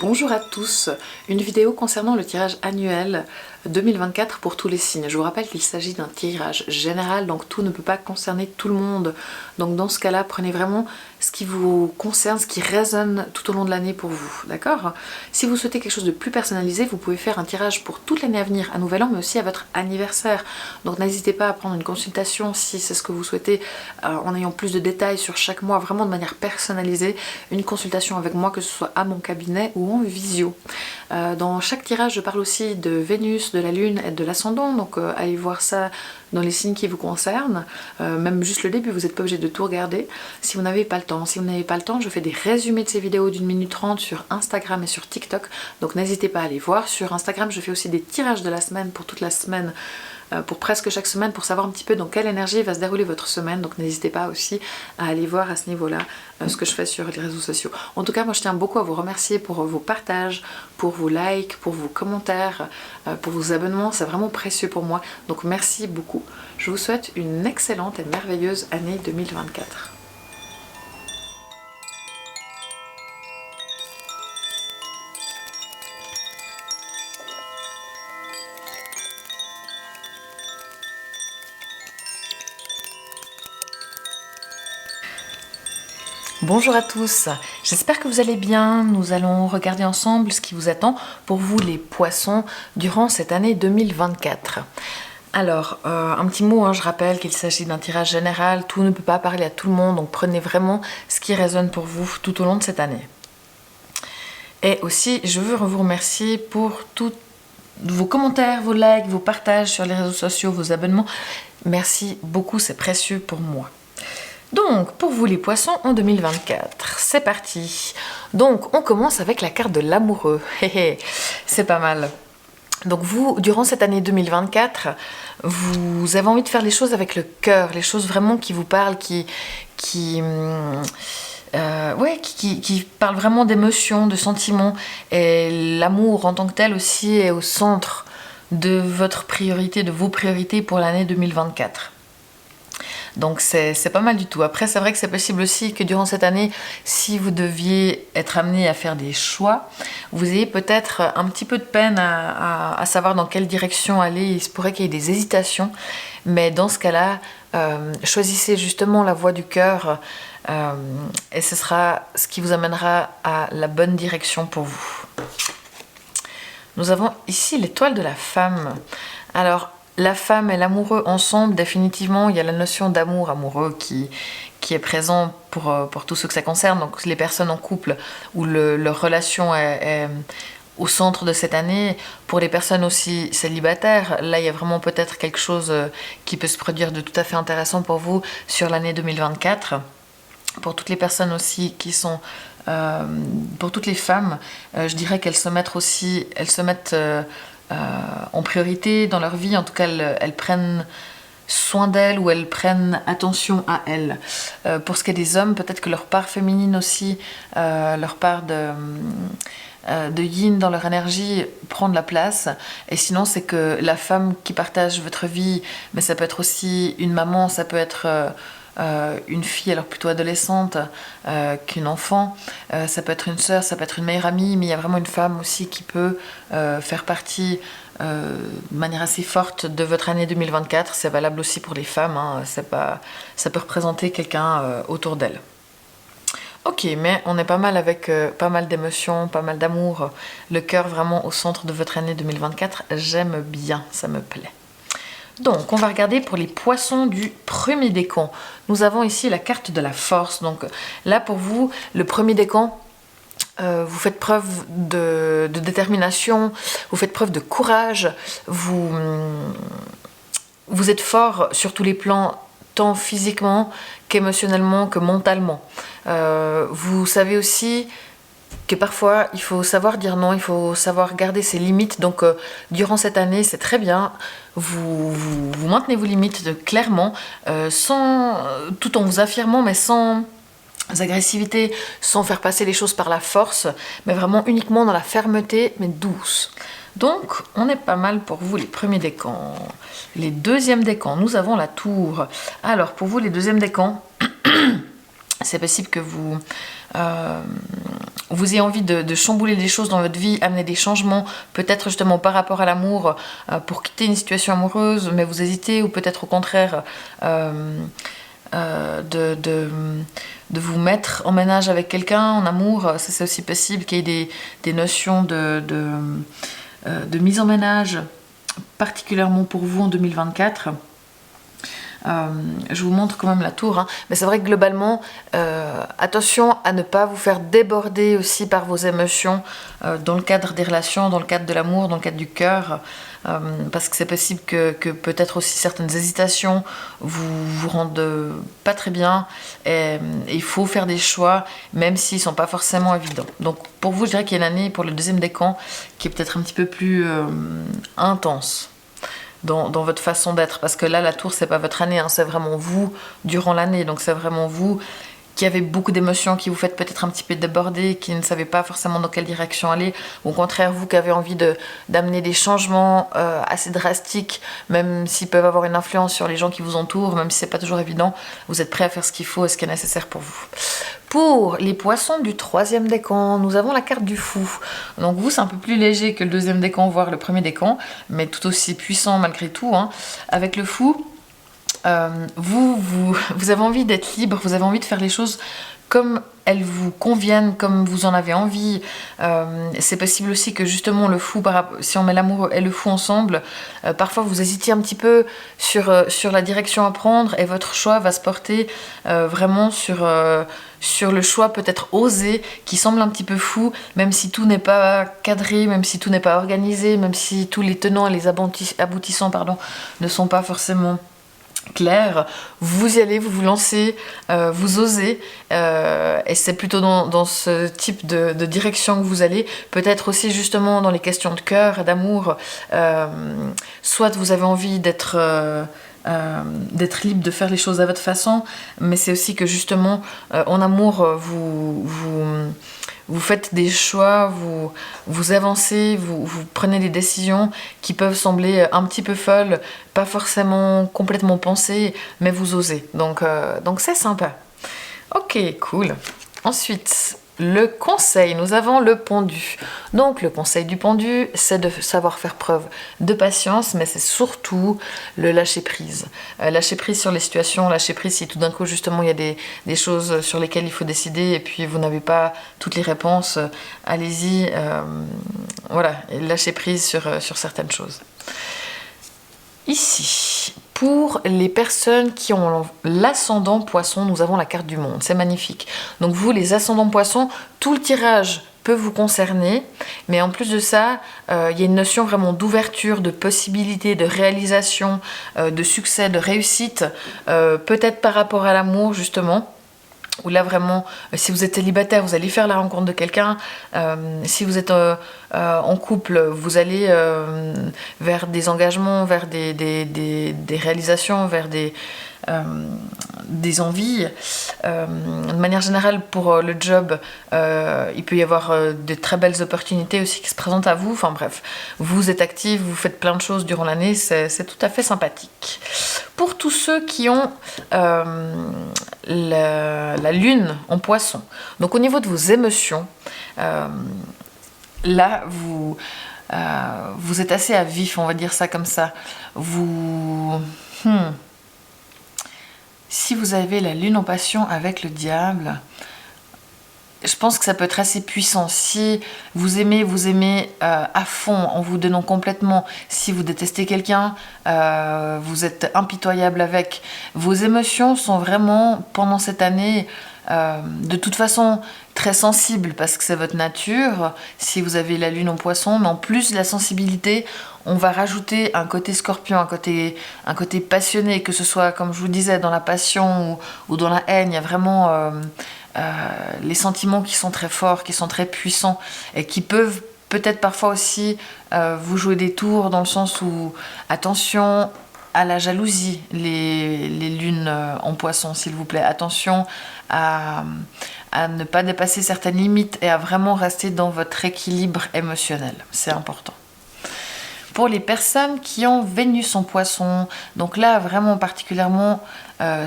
Bonjour à tous, une vidéo concernant le tirage annuel 2024 pour tous les signes. Je vous rappelle qu'il s'agit d'un tirage général, donc tout ne peut pas concerner tout le monde. Donc dans ce cas-là, prenez vraiment ce qui vous concerne, ce qui résonne tout au long de l'année pour vous, d'accord? Si vous souhaitez quelque chose de plus personnalisé, vous pouvez faire un tirage pour toute l'année à venir, à Nouvel An, mais aussi à votre anniversaire. Donc n'hésitez pas à prendre une consultation si c'est ce que vous souhaitez, en ayant plus de détails sur chaque mois, vraiment de manière personnalisée, une consultation avec moi, que ce soit à mon cabinet ou en visio. Dans chaque tirage, je parle aussi de Vénus, de la Lune et de l'ascendant, donc allez voir ça dans les signes qui vous concernent, même juste le début, vous n'êtes pas obligé de tout regarder si vous n'avez pas le temps. Si vous n'avez pas le temps, je fais des résumés de ces vidéos d'1 minute 30 sur Instagram et sur TikTok, donc n'hésitez pas à aller voir. Sur Instagram, je fais aussi des tirages de la semaine pour toute la semaine, pour presque chaque semaine, pour savoir un petit peu dans quelle énergie va se dérouler votre semaine, donc n'hésitez pas aussi à aller voir à ce niveau-là ce que je fais sur les réseaux sociaux. En tout cas, moi je tiens beaucoup à vous remercier pour vos partages, pour vos likes, pour vos commentaires, pour vos abonnements, c'est vraiment précieux pour moi, donc merci beaucoup. Je vous souhaite une excellente et merveilleuse année 2024. Bonjour à tous, j'espère que vous allez bien. Nous allons regarder ensemble ce qui vous attend pour vous les poissons durant cette année 2024. Alors, un petit mot, je rappelle qu'il s'agit d'un tirage général, tout ne peut pas parler à tout le monde, donc prenez vraiment ce qui résonne pour vous tout au long de cette année. Et aussi, je veux vous remercier pour tous vos commentaires, vos likes, vos partages sur les réseaux sociaux, vos abonnements. Merci beaucoup, c'est précieux pour moi. Donc, pour vous les poissons en 2024, c'est parti. Donc, on commence avec la carte de l'amoureux. C'est pas mal. Donc vous, durant cette année 2024, vous avez envie de faire les choses avec le cœur, les choses vraiment qui vous parlent, qui parlent vraiment d'émotions, de sentiments. Et l'amour en tant que tel aussi est au centre de votre priorité, de vos priorités pour l'année 2024. Donc c'est pas mal du tout. Après, c'est vrai que c'est possible aussi que durant cette année, si vous deviez être amené à faire des choix, vous ayez peut-être un petit peu de peine à savoir dans quelle direction aller. Il se pourrait qu'il y ait des hésitations, mais dans ce cas-là, choisissez justement la voie du cœur et ce sera ce qui vous amènera à la bonne direction pour vous. Nous avons ici l'étoile de la femme. Alors, la femme et l'amoureux ensemble, définitivement, il y a la notion d'amour amoureux qui est présent pour tous ceux que ça concerne. Donc les personnes en couple où leur relation est au centre de cette année. Pour les personnes aussi célibataires, là il y a vraiment peut-être quelque chose qui peut se produire de tout à fait intéressant pour vous sur l'année 2024. Pour toutes les personnes aussi qui sont... pour toutes les femmes, je dirais qu'elles se mettent en priorité dans leur vie, en tout cas elles prennent soin d'elles ou elles prennent attention à elles. Pour ce qui est des hommes, peut-être que leur part féminine aussi, leur part de yin dans leur énergie prend de la place. Et sinon c'est que la femme qui partage votre vie, mais ça peut être aussi une maman, ça peut être une fille, alors plutôt adolescente qu'une enfant, ça peut être une sœur, ça peut être une meilleure amie, mais il y a vraiment une femme aussi qui peut faire partie de manière assez forte de votre année 2024. C'est valable aussi pour les femmes, ça peut représenter quelqu'un autour d'elle. Ok, mais on est pas mal avec pas mal d'émotions, pas mal d'amour, le cœur vraiment au centre de votre année 2024. J'aime bien, ça me plaît. Donc, on va regarder pour les poissons du premier décan. Nous avons ici la carte de la force. Donc là, pour vous, le premier décan, vous faites preuve de détermination, vous faites preuve de courage, vous êtes fort sur tous les plans, tant physiquement qu'émotionnellement, que mentalement. Vous savez aussi que parfois il faut savoir dire non, il faut savoir garder ses limites. Donc durant cette année, c'est très bien, vous maintenez vos limites clairement, tout en vous affirmant, mais sans agressivité, sans faire passer les choses par la force, mais vraiment uniquement dans la fermeté, mais douce. Donc on est pas mal pour vous les premiers décans. Les deuxièmes décans, nous avons la tour. Alors pour vous les deuxièmes décans, c'est possible que vous ayez envie de chambouler des choses dans votre vie, amener des changements, peut-être justement par rapport à l'amour, pour quitter une situation amoureuse, mais vous hésitez, ou peut-être au contraire de vous mettre en ménage avec quelqu'un, en amour. Ça, c'est aussi possible qu'il y ait des notions de mise en ménage, particulièrement pour vous en 2024. Je vous montre quand même la tour, hein. Mais c'est vrai que globalement, attention à ne pas vous faire déborder aussi par vos émotions dans le cadre des relations, dans le cadre de l'amour, dans le cadre du cœur, parce que c'est possible que peut-être aussi certaines hésitations vous rendent pas très bien, et il faut faire des choix, même s'ils sont pas forcément évidents. Donc pour vous, je dirais qu'il y a une année pour le deuxième décan qui est peut-être un petit peu plus intense dans votre façon d'être, parce que là, la tour, c'est pas votre année, hein, c'est vraiment vous durant l'année, donc c'est vraiment vous qui avez beaucoup d'émotions, qui vous faites peut-être un petit peu déborder, qui ne savez pas forcément dans quelle direction aller, ou au contraire, vous qui avez envie d'amener des changements assez drastiques, même s'ils peuvent avoir une influence sur les gens qui vous entourent, même si c'est pas toujours évident, vous êtes prêt à faire ce qu'il faut et ce qui est nécessaire pour vous. Pour les poissons du troisième décan, nous avons la carte du fou. Donc vous, c'est un peu plus léger que le deuxième décan, voire le premier décan, mais tout aussi puissant malgré tout, hein. Avec le fou, vous avez envie d'être libre, vous avez envie de faire les choses comme elles vous conviennent, comme vous en avez envie. C'est possible aussi que justement le fou, si on met l'amour et le fou ensemble, parfois vous hésitiez un petit peu sur la direction à prendre, et votre choix va se porter vraiment sur le choix peut-être osé, qui semble un petit peu fou, même si tout n'est pas cadré, même si tout n'est pas organisé, même si tous les tenants et les aboutissants ne sont pas forcément clair. Vous y allez, vous vous lancez, vous osez, et c'est plutôt dans ce type de direction que vous allez, peut-être aussi justement dans les questions de cœur et d'amour, soit vous avez envie d'être libre de faire les choses à votre façon, mais c'est aussi que justement en amour vous faites des choix, vous avancez, vous prenez des décisions qui peuvent sembler un petit peu folles, pas forcément complètement pensées, mais vous osez. Donc c'est sympa. Ok, cool. Ensuite, le conseil, nous avons le pendu. Donc le conseil du pendu, c'est de savoir faire preuve de patience, mais c'est surtout le lâcher prise. Lâcher prise sur les situations, lâcher prise si tout d'un coup justement il y a des choses sur lesquelles il faut décider et puis vous n'avez pas toutes les réponses, allez-y, voilà, lâcher prise sur certaines choses. Ici, pour les personnes qui ont l'ascendant poisson, nous avons la carte du monde, c'est magnifique. Donc vous, les ascendants poissons, tout le tirage peut vous concerner, mais en plus de ça, il y a une notion vraiment d'ouverture, de possibilité, de réalisation, de succès, de réussite, peut-être par rapport à l'amour justement. Où là vraiment, si vous êtes célibataire, vous allez faire la rencontre de quelqu'un. Si vous êtes en couple, vous allez vers des engagements, vers des réalisations, vers des envies. De manière générale, pour le job, il peut y avoir de très belles opportunités aussi qui se présentent à vous. Enfin bref, vous êtes actifs, vous faites plein de choses durant l'année, c'est tout à fait sympathique. Pour tous ceux qui ont la lune en poisson, donc au niveau de vos émotions, là vous êtes assez à vif, on va dire ça comme ça. Si vous avez la lune en passion avec le diable, je pense que ça peut être assez puissant. Si vous aimez à fond, en vous donnant complètement. Si vous détestez quelqu'un, vous êtes impitoyable avec. Vos émotions sont vraiment, pendant cette année, de toute façon très sensibles, parce que c'est votre nature, si vous avez la lune en poisson, mais en plus de la sensibilité, on va rajouter un côté scorpion, un côté passionné, que ce soit, comme je vous disais, dans la passion ou dans la haine. Il y a vraiment les sentiments qui sont très forts, qui sont très puissants, et qui peuvent peut-être parfois aussi vous jouer des tours, dans le sens où, attention à la jalousie, les lunes en poisson, s'il vous plaît. Attention à ne pas dépasser certaines limites et à vraiment rester dans votre équilibre émotionnel. C'est important. Pour les personnes qui ont Vénus en poisson, donc là vraiment particulièrement,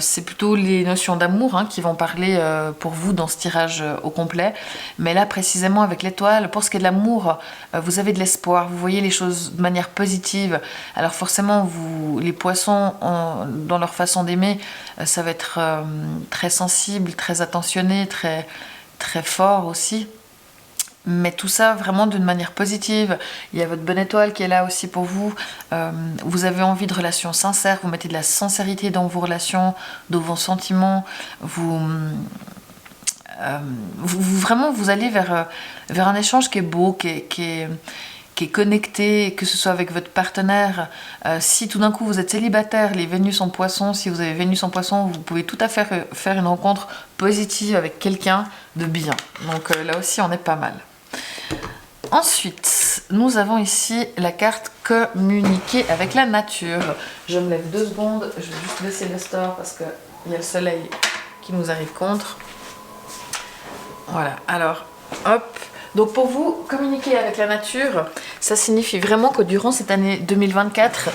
c'est plutôt les notions d'amour hein, qui vont parler pour vous dans ce tirage au complet. Mais là, précisément avec l'étoile, pour ce qui est de l'amour, vous avez de l'espoir, vous voyez les choses de manière positive. Alors forcément, vous, les poissons, dans leur façon d'aimer, ça va être très sensible, très attentionné, très, très fort aussi. Mais tout ça vraiment d'une manière positive. Il y a votre bonne étoile qui est là aussi pour vous. Vous avez envie de relations sincères, vous mettez de la sincérité dans vos relations, dans vos sentiments. Vraiment, vous allez vers un échange qui est beau, qui est connecté, que ce soit avec votre partenaire. Si tout d'un coup vous êtes célibataire, les Vénus en poisson, si vous avez Vénus en poisson, vous pouvez tout à fait faire une rencontre positive avec quelqu'un de bien. Donc là aussi, on est pas mal. Ensuite, nous avons ici la carte communiquer avec la nature. Je me lève 2 secondes, je vais juste baisser le store parce qu'il y a le soleil qui nous arrive contre. Voilà, alors, hop. Donc pour vous, communiquer avec la nature, ça signifie vraiment que durant cette année 2024,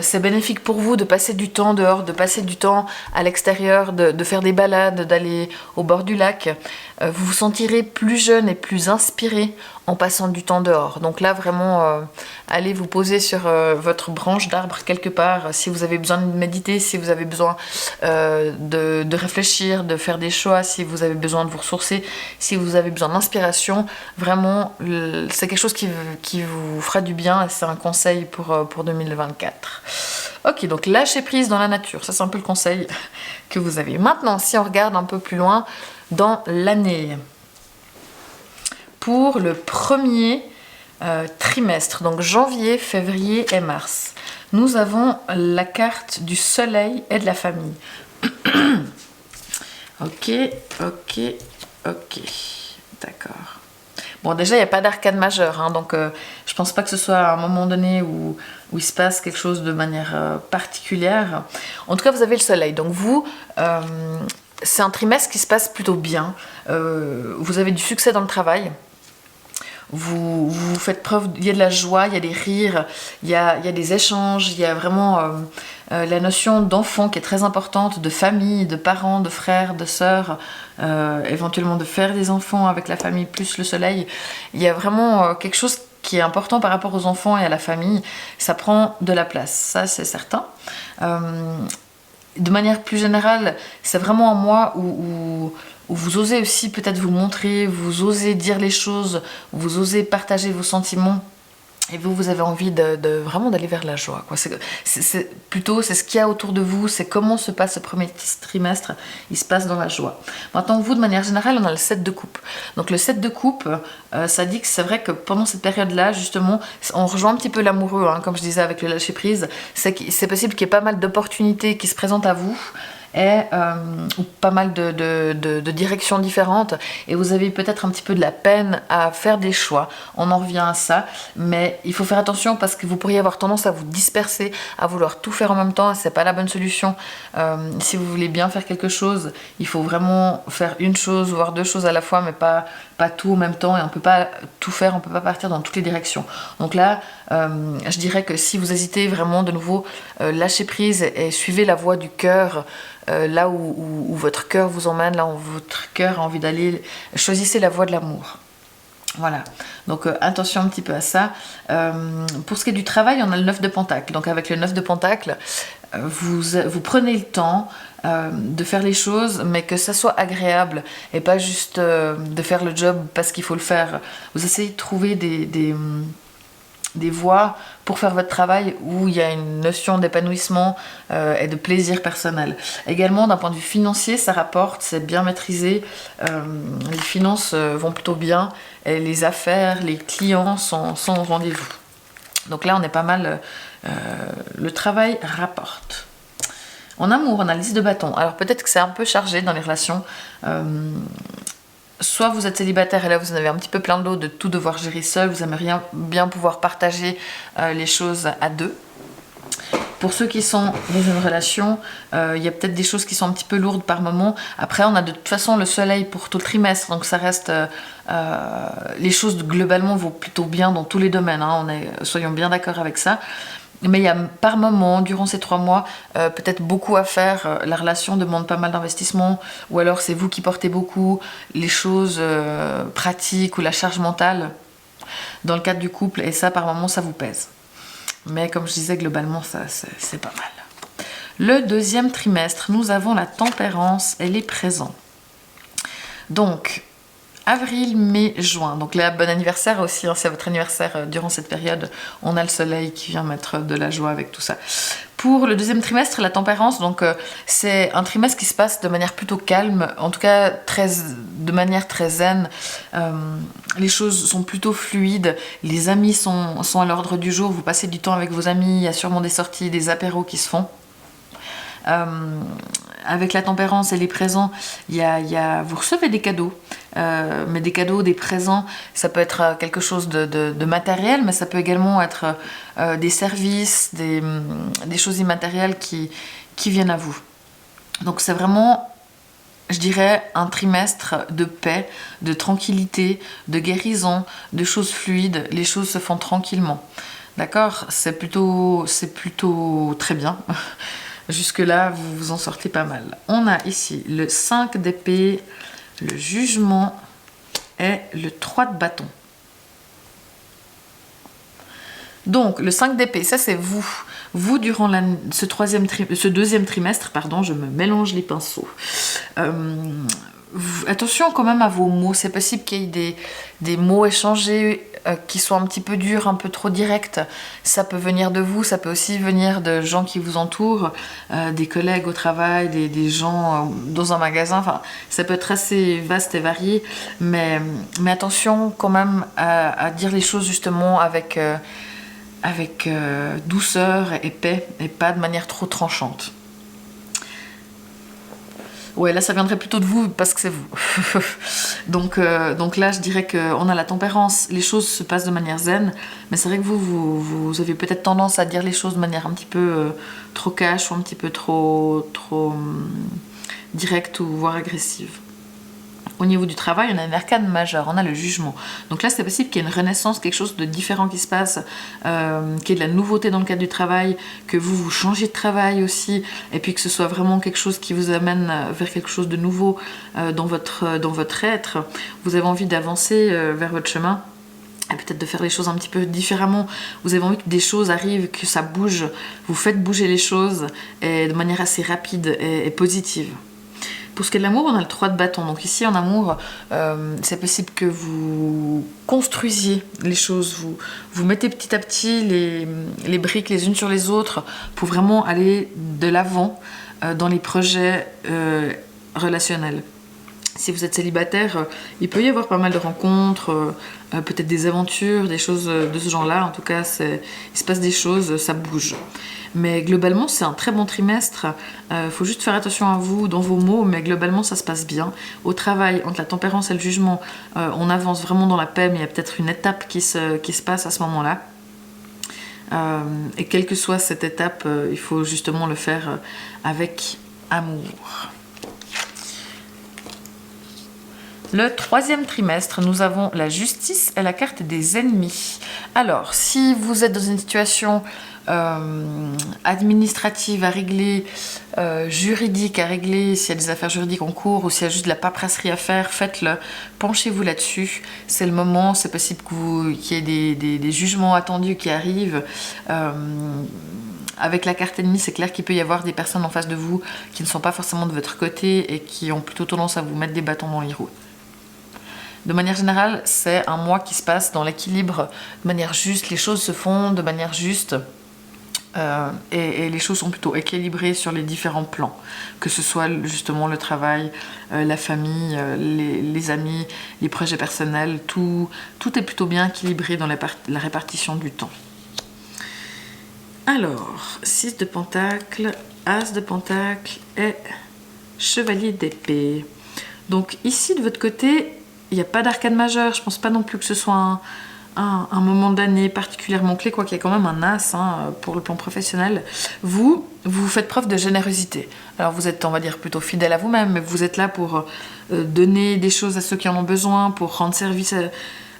c'est bénéfique pour vous de passer du temps dehors, de passer du temps à l'extérieur, de faire des balades, d'aller au bord du lac. Vous vous sentirez plus jeune et plus inspiré en passant du temps dehors. Donc là, vraiment, allez vous poser sur votre branche d'arbre quelque part. Si vous avez besoin de méditer, si vous avez besoin de réfléchir, de faire des choix, si vous avez besoin de vous ressourcer, si vous avez besoin d'inspiration, vraiment, c'est quelque chose qui vous fera du bien et c'est un conseil pour 2024. Ok, donc lâcher prise dans la nature, ça c'est un peu le conseil que vous avez. Maintenant, si on regarde un peu plus loin dans l'année, pour le premier trimestre, donc janvier, février et mars, nous avons la carte du soleil et de la famille. Ok, d'accord. Bon, déjà, il n'y a pas d'arcane majeure, hein, donc je pense pas que ce soit à un moment donné où il se passe quelque chose de manière particulière. En tout cas, vous avez le soleil, donc vous, c'est un trimestre qui se passe plutôt bien. Vous avez du succès dans le travail. Vous faites preuve, il y a de la joie, il y a des rires, il y a des échanges, il y a vraiment la notion d'enfant qui est très importante, de famille, de parents, de frères, de sœurs, éventuellement de faire des enfants avec la famille plus le soleil. Il y a vraiment quelque chose qui est important par rapport aux enfants et à la famille. Ça prend de la place, ça c'est certain. De manière plus générale, c'est vraiment un mois où vous osez aussi peut-être vous montrer, vous osez dire les choses, vous osez partager vos sentiments et vous avez envie de vraiment d'aller vers la joie, quoi. C'est plutôt c'est ce qu'il y a autour de vous, c'est comment se passe ce premier trimestre, il se passe dans la joie. Maintenant, vous, de manière générale, on a le 7 de coupe. Donc le 7 de coupe, ça dit que c'est vrai que pendant cette période-là, justement, on rejoint un petit peu l'amoureux, hein, comme je disais avec le lâcher-prise, c'est possible qu'il y ait pas mal d'opportunités qui se présentent à vous, et pas mal de directions différentes et vous avez peut-être un petit peu de la peine à faire des choix. On en revient à ça, mais il faut faire attention parce que vous pourriez avoir tendance à vous disperser, à vouloir tout faire en même temps et c'est pas la bonne solution. Si vous voulez bien faire quelque chose, il faut vraiment faire une chose, voire 2 choses à la fois, mais pas tout en même temps et on peut pas tout faire, on peut pas partir dans toutes les directions. Donc là, je dirais que si vous hésitez vraiment de nouveau, lâchez prise et suivez la voie du cœur. Là où votre cœur vous emmène, là où votre cœur a envie d'aller, choisissez la voie de l'amour. Voilà, donc attention un petit peu à ça. Pour ce qui est du travail, on a le 9 de Pentacle. Donc avec le 9 de Pentacle, vous prenez le temps de faire les choses, mais que ça soit agréable et pas juste de faire le job parce qu'il faut le faire. Vous essayez de trouver des voies pour faire votre travail où il y a une notion d'épanouissement et de plaisir personnel. Également, d'un point de vue financier, ça rapporte, c'est bien maîtrisé, les finances vont plutôt bien, et les affaires, les clients sont au rendez-vous. Donc là, on est pas mal, le travail rapporte. En amour, on a le 10 de bâton. Alors peut-être que c'est un peu chargé dans les relations. Soit vous êtes célibataire et là vous en avez un petit peu plein de l'eau de tout devoir gérer seul, vous aimeriez bien pouvoir partager les choses à deux. Pour ceux qui sont dans une relation, il y a peut-être des choses qui sont un petit peu lourdes par moment. Après, on a de toute façon le soleil pour tout le trimestre, donc ça reste... les choses globalement vont plutôt bien dans tous les domaines, hein, soyons bien d'accord avec ça. Mais il y a par moment, durant ces 3 mois, peut-être beaucoup à faire. La relation demande pas mal d'investissement, ou alors c'est vous qui portez beaucoup les choses pratiques ou la charge mentale dans le cadre du couple, et ça, par moment, ça vous pèse. Mais comme je disais, globalement, ça, c'est pas mal. Le deuxième trimestre, nous avons la tempérance et les présents. Donc, avril, mai, juin. Donc là, bon anniversaire aussi, hein, c'est votre anniversaire durant cette période. On a le soleil qui vient mettre de la joie avec tout ça. Pour le deuxième trimestre, la tempérance, donc c'est un trimestre qui se passe de manière plutôt calme, en tout cas de manière très zen. Les choses sont plutôt fluides, les amis sont à l'ordre du jour, vous passez du temps avec vos amis, il y a sûrement des sorties, des apéros qui se font. Avec la tempérance et les présents, vous recevez des cadeaux, mais des cadeaux, des présents, ça peut être quelque chose de matériel, mais ça peut également être des services, des choses immatérielles qui viennent à vous. Donc c'est vraiment, je dirais, un trimestre de paix, de tranquillité, de guérison, de choses fluides. Les choses se font tranquillement. D'accord ? C'est plutôt très bien. Jusque-là, vous vous en sortez pas mal. On a ici le 5 d'épée, le jugement et le 3 de bâton. Donc, le 5 d'épée, ça c'est vous. Vous, durant ce deuxième trimestre, pardon, je me mélange les pinceaux. Attention quand même à vos mots. C'est possible qu'il y ait des mots échangés qui sont un petit peu durs, un peu trop directs. Ça peut venir de vous, ça peut aussi venir de gens qui vous entourent, des collègues au travail, des gens dans un magasin. Enfin, ça peut être assez vaste et varié, mais attention quand même à dire les choses justement avec douceur et paix, et pas de manière trop tranchante. Ouais, là ça viendrait plutôt de vous parce que c'est vous. donc là je dirais qu'on a la tempérance, les choses se passent de manière zen, mais c'est vrai que vous avez peut-être tendance à dire les choses de manière un petit peu trop cash ou un petit peu trop directe ou voire agressive. Au niveau du travail, on a un arcane majeur, on a le jugement. Donc là, c'est possible qu'il y ait une renaissance, quelque chose de différent qui se passe, qu'il y ait de la nouveauté dans le cadre du travail, que vous changiez de travail aussi, et puis que ce soit vraiment quelque chose qui vous amène vers quelque chose de nouveau dans votre être. Vous avez envie d'avancer vers votre chemin, et peut-être de faire les choses un petit peu différemment. Vous avez envie que des choses arrivent, que ça bouge. Vous faites bouger les choses et de manière assez rapide et positive. Pour ce qui est de l'amour, on a le 3 de bâton. Donc ici, en amour, c'est possible que vous construisiez les choses. Vous mettez petit à petit les briques les unes sur les autres pour vraiment aller de l'avant dans les projets relationnels. Si vous êtes célibataire, il peut y avoir pas mal de rencontres, peut-être des aventures, des choses de ce genre-là. En tout cas, il se passe des choses, ça bouge. Mais globalement, c'est un très bon trimestre. Faut juste faire attention à vous, dans vos mots, mais globalement, ça se passe bien. Au travail, entre la tempérance et le jugement, on avance vraiment dans la paix, mais il y a peut-être une étape qui se passe à ce moment-là. Et quelle que soit cette étape, il faut justement le faire avec amour. Le 3e trimestre, nous avons la justice et la carte des ennemis. Alors, si vous êtes dans une situation administrative à régler, juridique à régler, s'il y a des affaires juridiques en cours ou s'il y a juste de la paperasserie à faire, faites-le, penchez-vous là-dessus. C'est le moment, c'est possible qu'il y ait des jugements attendus qui arrivent. Avec la carte ennemie, c'est clair qu'il peut y avoir des personnes en face de vous qui ne sont pas forcément de votre côté et qui ont plutôt tendance à vous mettre des bâtons dans les roues. De manière générale, c'est un mois qui se passe dans l'équilibre de manière juste, les choses se font de manière juste et les choses sont plutôt équilibrées sur les différents plans, que ce soit justement le travail, la famille, les amis, les projets personnels, tout est plutôt bien équilibré dans la répartition du temps. Alors, 6 de pentacle, As de pentacle et Chevalier d'épée. Donc ici, de votre côté, il n'y a pas d'arcane majeur. Je ne pense pas non plus que ce soit un moment d'année particulièrement clé, quoi qu'il y ait quand même un as pour le plan professionnel. Vous faites preuve de générosité. Alors vous êtes, on va dire, plutôt fidèle à vous-même, mais vous êtes là pour donner des choses à ceux qui en ont besoin, pour rendre service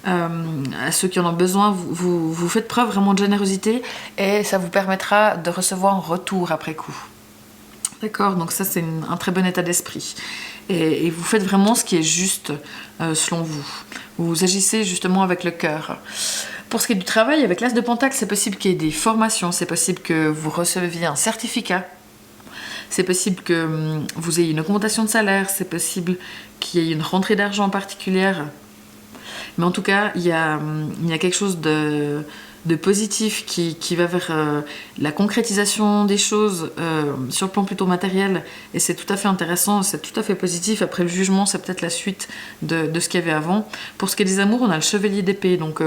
à ceux qui en ont besoin. Vous faites preuve vraiment de générosité et ça vous permettra de recevoir un retour après coup. D'accord, donc ça c'est un très bon état d'esprit. Et vous faites vraiment ce qui est juste selon vous. Vous agissez justement avec le cœur. Pour ce qui est du travail, avec l'As de Pentacle, c'est possible qu'il y ait des formations, c'est possible que vous receviez un certificat, c'est possible que vous ayez une augmentation de salaire, c'est possible qu'il y ait une rentrée d'argent particulière. Mais en tout cas, il y a quelque chose de positif qui va vers la concrétisation des choses sur le plan plutôt matériel, et c'est tout à fait intéressant, c'est tout à fait positif. Après le jugement, c'est peut-être la suite de ce qu'il y avait avant. Pour ce qui est des amours, on a le chevalier d'épée, donc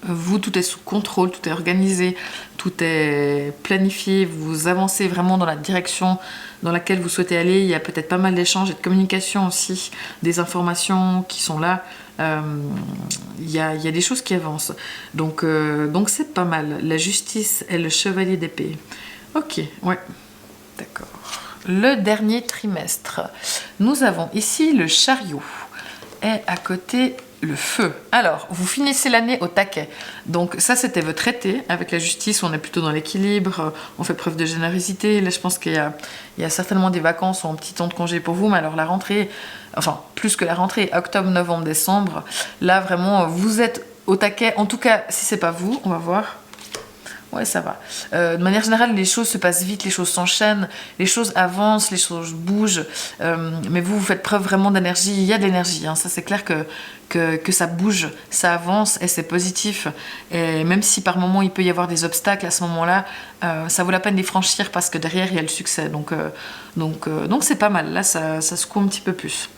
vous, tout est sous contrôle, tout est organisé, tout est planifié, vous avancez vraiment dans la direction dans laquelle vous souhaitez aller. Il y a peut-être pas mal d'échanges et de communication aussi, des informations qui sont là. Il y a des choses qui avancent. Donc c'est pas mal. La justice et le chevalier d'épée. Ok, ouais, d'accord. Le dernier trimestre. Nous avons ici le chariot. Et à côté, le feu. Alors, vous finissez l'année au taquet. Donc ça, c'était votre été. Avec la justice, on est plutôt dans l'équilibre. On fait preuve de générosité. Là, je pense qu'il y a certainement des vacances ou un petit temps de congé pour vous. Mais alors la rentrée, enfin, plus que la rentrée, octobre, novembre, décembre, là, vraiment, vous êtes au taquet. En tout cas, si c'est pas vous, on va voir. Ouais, ça va. De manière générale, les choses se passent vite, les choses s'enchaînent, les choses avancent, les choses bougent. Mais vous faites preuve vraiment d'énergie. Il y a de l'énergie, hein. Ça, c'est clair que ça bouge, ça avance et c'est positif. Et même si par moment il peut y avoir des obstacles à ce moment-là, ça vaut la peine de les franchir parce que derrière il y a le succès. Donc c'est pas mal. Là, ça secoue un petit peu plus.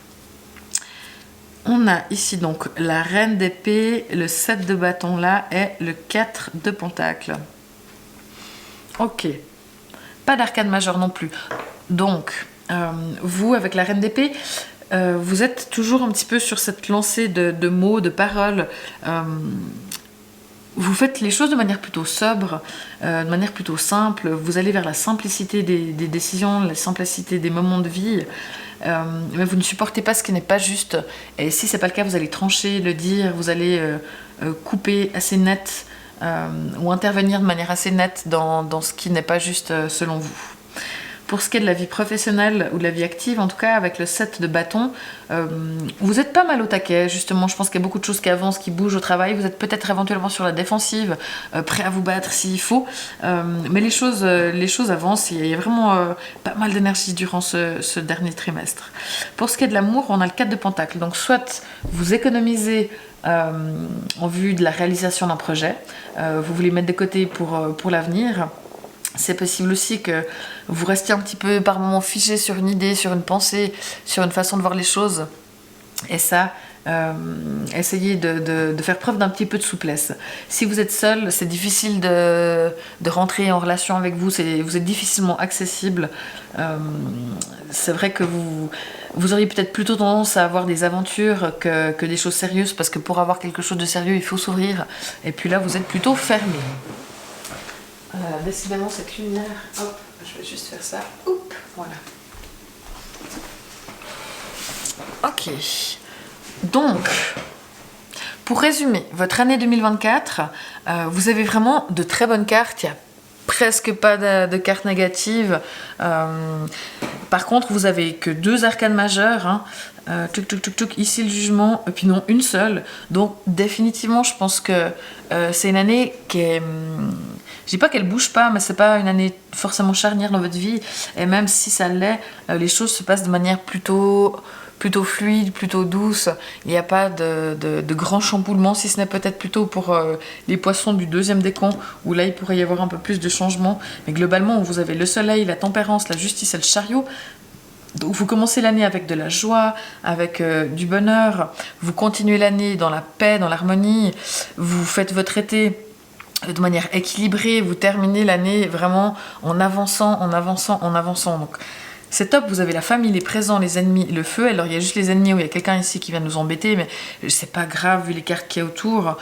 On a ici donc la reine d'épée, le 7 de bâton là et le 4 de pentacle. Ok, pas d'arcane majeure non plus. Donc, vous, avec la reine d'épée, vous êtes toujours un petit peu sur cette lancée de mots, de paroles. Vous faites les choses de manière plutôt sobre, de manière plutôt simple. Vous allez vers la simplicité des décisions, la simplicité des moments de vie. Mais vous ne supportez pas ce qui n'est pas juste. Et si c'est pas le cas, vous allez trancher, le dire, vous allez couper assez net. Ou intervenir de manière assez nette dans ce qui n'est pas juste selon vous. Pour ce qui est de la vie professionnelle ou de la vie active, en tout cas avec le 7 de bâton, vous êtes pas mal au taquet, justement. Je pense qu'il y a beaucoup de choses qui avancent, qui bougent au travail. Vous êtes peut-être éventuellement sur la défensive, prêt à vous battre s'il faut. Mais les choses avancent. Il y a vraiment pas mal d'énergie durant ce dernier trimestre. Pour ce qui est de l'amour, on a le 4 de pentacle. Donc soit vous économisez en vue de la réalisation d'un projet, vous voulez mettre de côté pour l'avenir. C'est possible aussi que vous restiez un petit peu par moments figé sur une idée, sur une pensée, sur une façon de voir les choses. Et ça, essayez de faire preuve d'un petit peu de souplesse. Si vous êtes seul, c'est difficile de rentrer en relation avec vous, vous êtes difficilement accessible. C'est vrai que vous auriez peut-être plutôt tendance à avoir des aventures que des choses sérieuses, parce que pour avoir quelque chose de sérieux, il faut s'ouvrir. Et puis là, vous êtes plutôt fermé. Décidément, cette lumière, hop, je vais juste faire ça, hop, voilà. Ok, donc, pour résumer, votre année 2024, vous avez vraiment de très bonnes cartes, il n'y a presque pas de cartes négatives. Par contre, vous avez que 2 arcanes majeures, hein. Ici le jugement, et puis non, une seule. Donc définitivement, je pense que c'est une année qui est... je dis pas qu'elle bouge pas, mais c'est pas une année forcément charnière dans votre vie. Et même si ça l'est, les choses se passent de manière plutôt fluide, plutôt douce. Il n'y a pas de grands chamboulements, si ce n'est peut-être plutôt pour les poissons du 2e décan, où là il pourrait y avoir un peu plus de changements. Mais globalement, vous avez le soleil, la tempérance, la justice et le chariot. Donc vous commencez l'année avec de la joie, avec du bonheur, vous continuez l'année dans la paix, dans l'harmonie, vous faites votre été de manière équilibrée, vous terminez l'année vraiment en avançant. Donc C'est top, vous avez la famille, les présents, les ennemis, le feu. Alors il y a juste les ennemis où il y a quelqu'un ici qui vient nous embêter, mais c'est pas grave vu les cartes qu'il y a autour.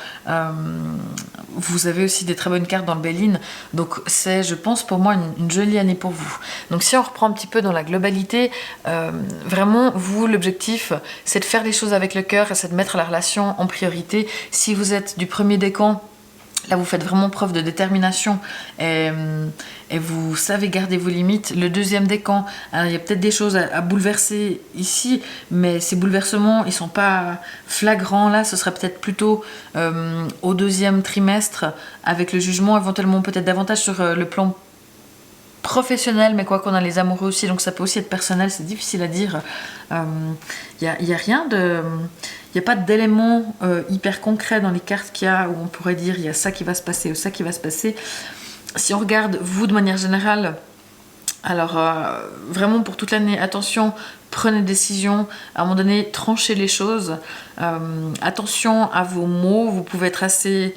Vous avez aussi des très bonnes cartes dans le Bell-in. Donc c'est, je pense, pour moi une jolie année pour vous. Donc si on reprend un petit peu dans la globalité, vraiment, vous, l'objectif, c'est de faire les choses avec le cœur et c'est de mettre la relation en priorité. Si vous êtes du premier décan, là, vous faites vraiment preuve de détermination et vous savez garder vos limites. Le deuxième décan, alors il y a peut-être des choses à bouleverser ici, mais ces bouleversements, ils sont pas flagrants là. Ce serait peut-être plutôt au deuxième trimestre, avec le jugement, éventuellement peut-être davantage sur le plan professionnel, mais quoi qu'on a les amoureux aussi, donc ça peut aussi être personnel, c'est difficile à dire. Y a rien de... Il n'y a pas d'éléments hyper concrets dans les cartes qu'il y a où on pourrait dire il y a ça qui va se passer ou ça qui va se passer. Si on regarde vous de manière générale, alors vraiment pour toute l'année, attention, prenez des décisions, à un moment donné, tranchez les choses. Attention à vos mots, vous pouvez être assez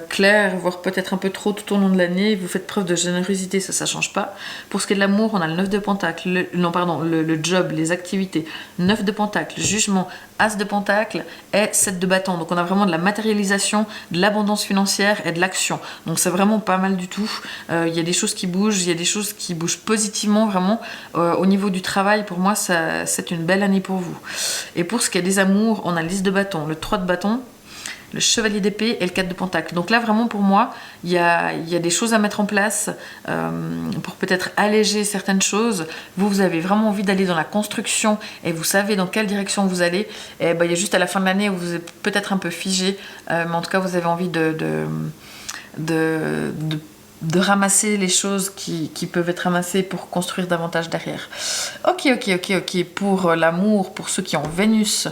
clair, voire peut-être un peu trop tout au long de l'année. Vous faites preuve de générosité, ça ne change pas. Pour ce qui est de l'amour, on a le 9 de pentacle, le job, les activités, 9 de pentacle, jugement, as de pentacle et 7 de bâton. Donc on a vraiment de la matérialisation, de l'abondance financière et de l'action. Donc c'est vraiment pas mal du tout. Il y a des choses qui bougent, il y a des choses qui bougent positivement vraiment. Au niveau du travail, pour moi, c'est une belle année pour vous. Et pour ce qui est des amours, on a le 10 de bâton, le 3 de bâton, le chevalier d'épée et le 4 de pentacle. Donc là, vraiment, pour moi, il y a des choses à mettre en place pour peut-être alléger certaines choses. Vous avez vraiment envie d'aller dans la construction et vous savez dans quelle direction vous allez. Et il y a juste à la fin de l'année où vous êtes peut-être un peu figé, mais en tout cas, vous avez envie de ramasser les choses qui peuvent être ramassées pour construire davantage derrière. Ok. Pour l'amour, pour ceux qui ont Vénus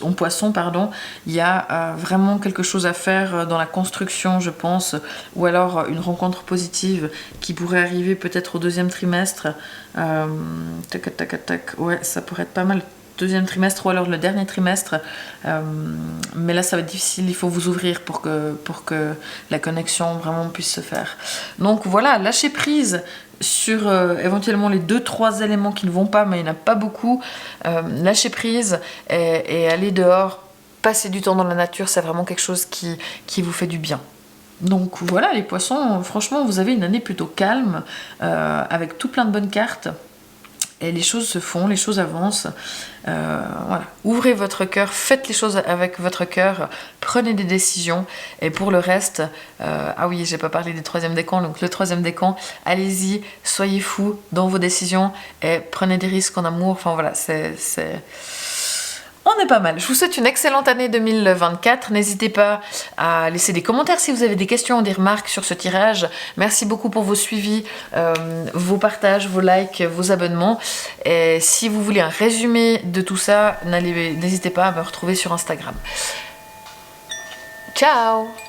en poisson, pardon, il y a vraiment quelque chose à faire dans la construction, je pense, ou alors une rencontre positive qui pourrait arriver peut-être au deuxième trimestre. Ouais, ça pourrait être pas mal. Deuxième trimestre ou alors le dernier trimestre, mais là ça va être difficile, il faut vous ouvrir pour que la connexion vraiment puisse se faire. Donc voilà, lâchez prise sur éventuellement les 2-3 éléments qui ne vont pas, mais il n'y en a pas beaucoup. Lâchez prise et allez dehors, passer du temps dans la nature, c'est vraiment quelque chose qui vous fait du bien. Donc voilà les poissons, franchement vous avez une année plutôt calme, avec tout plein de bonnes cartes. Et les choses se font, les choses avancent. Voilà. Ouvrez votre cœur, faites les choses avec votre cœur, prenez des décisions. Et pour le reste, ah oui, j'ai pas parlé des troisième décans. Donc le troisième décan, allez-y, soyez fous dans vos décisions et prenez des risques en amour. Enfin voilà, on est pas mal. Je vous souhaite une excellente année 2024. N'hésitez pas à laisser des commentaires si vous avez des questions ou des remarques sur ce tirage. Merci beaucoup pour vos suivis, vos partages, vos likes, vos abonnements. Et si vous voulez un résumé de tout ça, n'hésitez pas à me retrouver sur Instagram. Ciao!